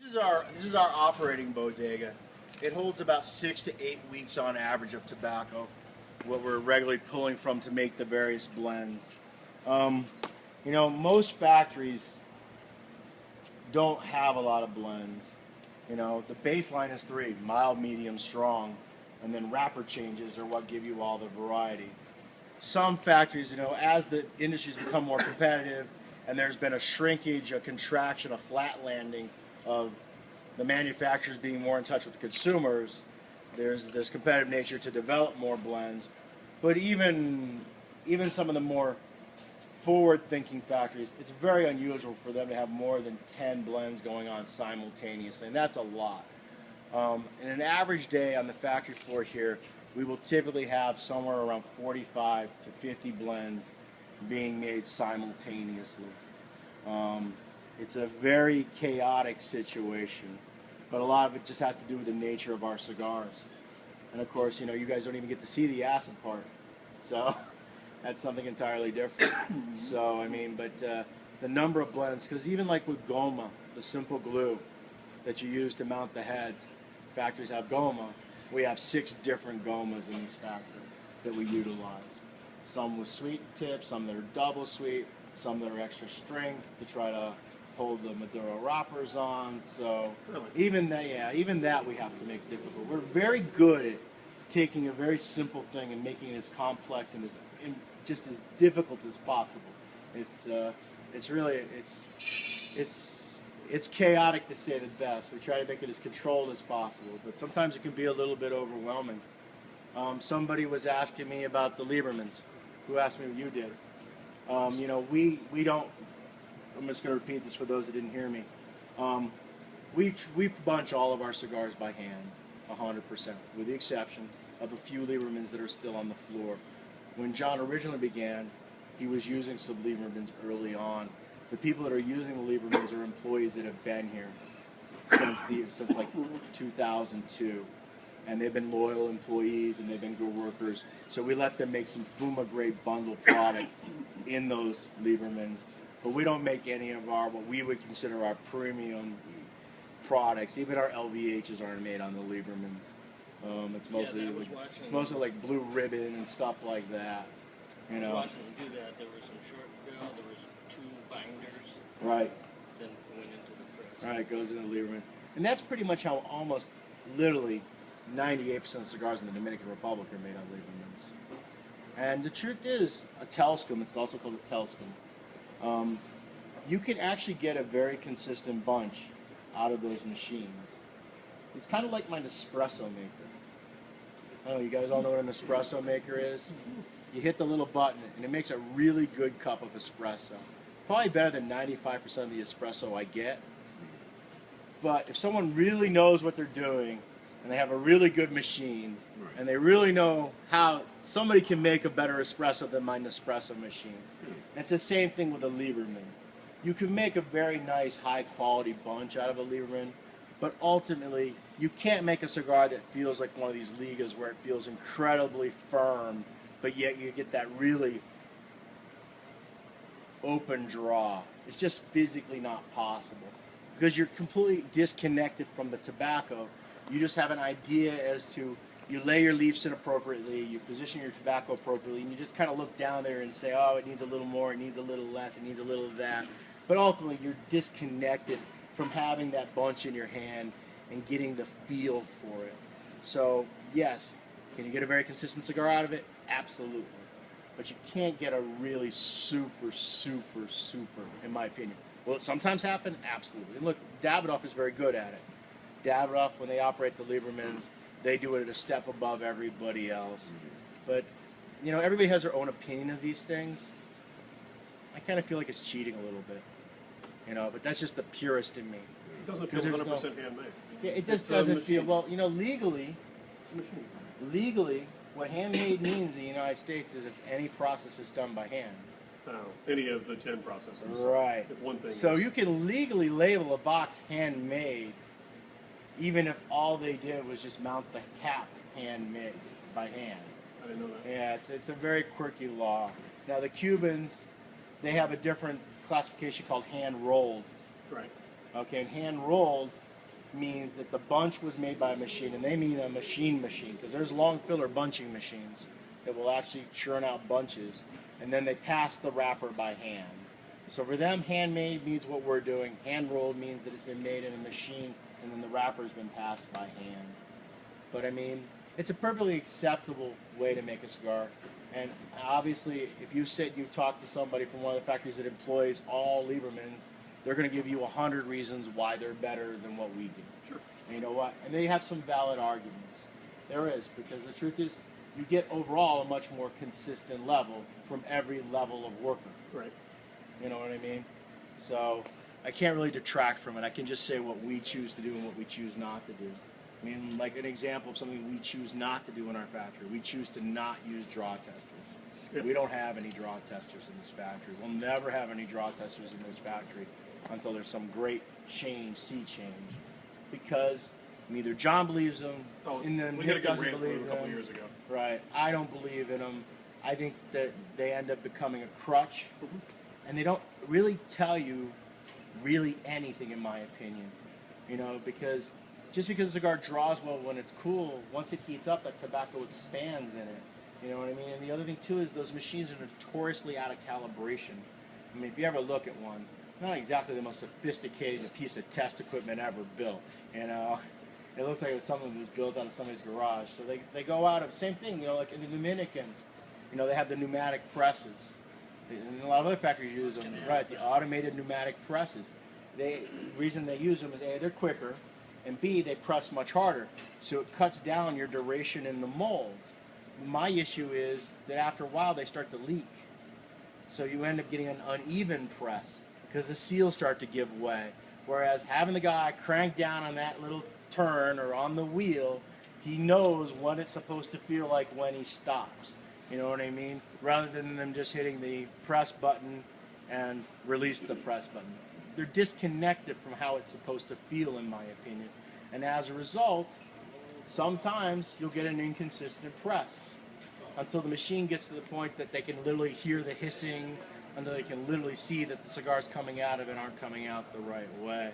This is our operating bodega. It holds about 6 to 8 weeks on average of tobacco, what we're regularly pulling from to make the various blends. Most factories don't have a lot of blends. The baseline is three: mild, medium, strong, and then wrapper changes are what give you all the variety. Some factories, as the industry's become more competitive and there's been a shrinkage, a contraction, a flat landing of the manufacturers being more in touch with the consumers, there's this competitive nature to develop more blends. But even some of the more forward-thinking factories, it's very unusual for them to have more than 10 blends going on simultaneously, and that's a lot. In an average day on the factory floor here, we will typically have somewhere around 45 to 50 blends being made simultaneously. It's a very chaotic situation, but a lot of it just has to do with the nature of our cigars. And of course, you guys don't even get to see the acid part, so that's something entirely different. So, the number of blends, because even like with Goma, the simple glue that you use to mount the heads, factories have Goma. We have 6 different Gomas in this factory that we utilize. Some with sweet tips, some that are double sweet, some that are extra strength to try to hold the Maduro wrappers on. So even that we have to make difficult. We're very good at taking a very simple thing and making it as complex and just as difficult as possible. It's chaotic to say the best. We try to make it as controlled as possible, but sometimes it can be a little bit overwhelming. Somebody was asking me about the Liebermans. Who asked me what you did? We don't. I'm just going to repeat this for those that didn't hear me. We bunch all of our cigars by hand, 100%, with the exception of a few Liebermans that are still on the floor. When John originally began, he was using some Liebermans early on. The people that are using the Liebermans are employees that have been here since like 2002. And they've been loyal employees and they've been good workers. So we let them make some Fuma grade bundle product in those Liebermans. But we don't make any of what we would consider our premium products. Even our LVHs aren't made on the Liebermans. It's mostly like Blue Ribbon and stuff like that. I was watching them do that. There was some short fill, there was 2 binders. Right. Then it went into the press. Right, goes into the Lieberman. And that's pretty much how almost literally 98% of cigars in the Dominican Republic are made on Liebermans. And the truth is, a Telscum, it's also called a Telscum, you can actually get a very consistent bunch out of those machines. It's kind of like my Nespresso maker. I don't know, you guys all know what an espresso maker is? You hit the little button and it makes a really good cup of espresso. Probably better than 95% of the espresso I get. But if someone really knows what they're doing and they have a really good machine and they really know how somebody can make a better espresso than my Nespresso machine. And it's the same thing with a Lieberman. You can make a very nice high quality bunch out of a Lieberman, but ultimately you can't make a cigar that feels like one of these Ligas where it feels incredibly firm, but yet you get that really open draw. It's just physically not possible because you're completely disconnected from the tobacco. You just have an idea as to, you lay your leaves in appropriately, you position your tobacco appropriately, and you just kind of look down there and say, oh, it needs a little more, it needs a little less, it needs a little of that. But ultimately, you're disconnected from having that bunch in your hand and getting the feel for it. So, yes, can you get a very consistent cigar out of it? Absolutely. But you can't get a really super, in my opinion. Will it sometimes happen? Absolutely. And look, Davidoff is very good at it. Davidoff, when they operate the Liebermans, they do it at a step above everybody else. But, everybody has their own opinion of these things. I kind of feel like it's cheating a little bit. But that's just the purist in me. It doesn't feel 100% handmade. Yeah, it just doesn't feel, well, legally, It's a machine. Legally, what handmade means in the United States is if any process is done by hand. Any of the 10 processes. Right. If one thing So is. you can legally label a box handmade, even if all they did was just mount the cap handmade by hand. I didn't know that. Yeah, it's a very quirky law. Now the Cubans, they have a different classification called hand rolled. Right. Okay, and hand rolled means that the bunch was made by a machine, and they mean a machine because there's long filler bunching machines that will actually churn out bunches, and then they pass the wrapper by hand. So for them, handmade means what we're doing. Hand rolled means that it's been made in a machine, and then the wrapper's been passed by hand. But I mean, it's a perfectly acceptable way to make a cigar. And obviously, if you talk to somebody from one of the factories that employs all Liebermans, they're going to give you 100 reasons why they're better than what we do. Sure. And you know what? And they have some valid arguments. There is, because the truth is, you get overall a much more consistent level from every level of worker. Right. You know what I mean? So I can't really detract from it. I can just say what we choose to do and what we choose not to do. I mean, like an example of something we choose not to do in our factory. We choose to not use draw testers. Yep. We don't have any draw testers in this factory. We'll never have any draw testers in this factory until there's some great sea change. Because neither John believes them, We had a Nick good doesn't rant believe a couple them. years ago. Right. I don't believe in them. I think that they end up becoming a crutch. And they don't really tell you really anything, in my opinion. You know, because just because a cigar draws well when it's cool, once it heats up, that tobacco expands in it. You know what I mean? And the other thing, too, is those machines are notoriously out of calibration. I mean, if you ever look at one, not exactly the most sophisticated piece of test equipment ever built. You know, it looks like it was something that was built out of somebody's garage. So they go out of, same thing, you know, like in the Dominican, you know, they have the pneumatic presses. And a lot of other factories use them, right, the automated pneumatic presses. The reason they use them is A, they're quicker, and B, they press much harder. So it cuts down your duration in the molds. My issue is that after a while they start to leak. So you end up getting an uneven press because the seals start to give way. Whereas having the guy crank down on that little turn or on the wheel, he knows what it's supposed to feel like when he stops. You know what I mean? Rather than them just hitting the press button and release the press button. They're disconnected from how it's supposed to feel, in my opinion. And as a result, sometimes you'll get an inconsistent press until the machine gets to the point that they can literally hear the hissing, until they can literally see that the cigars coming out of it aren't coming out the right way.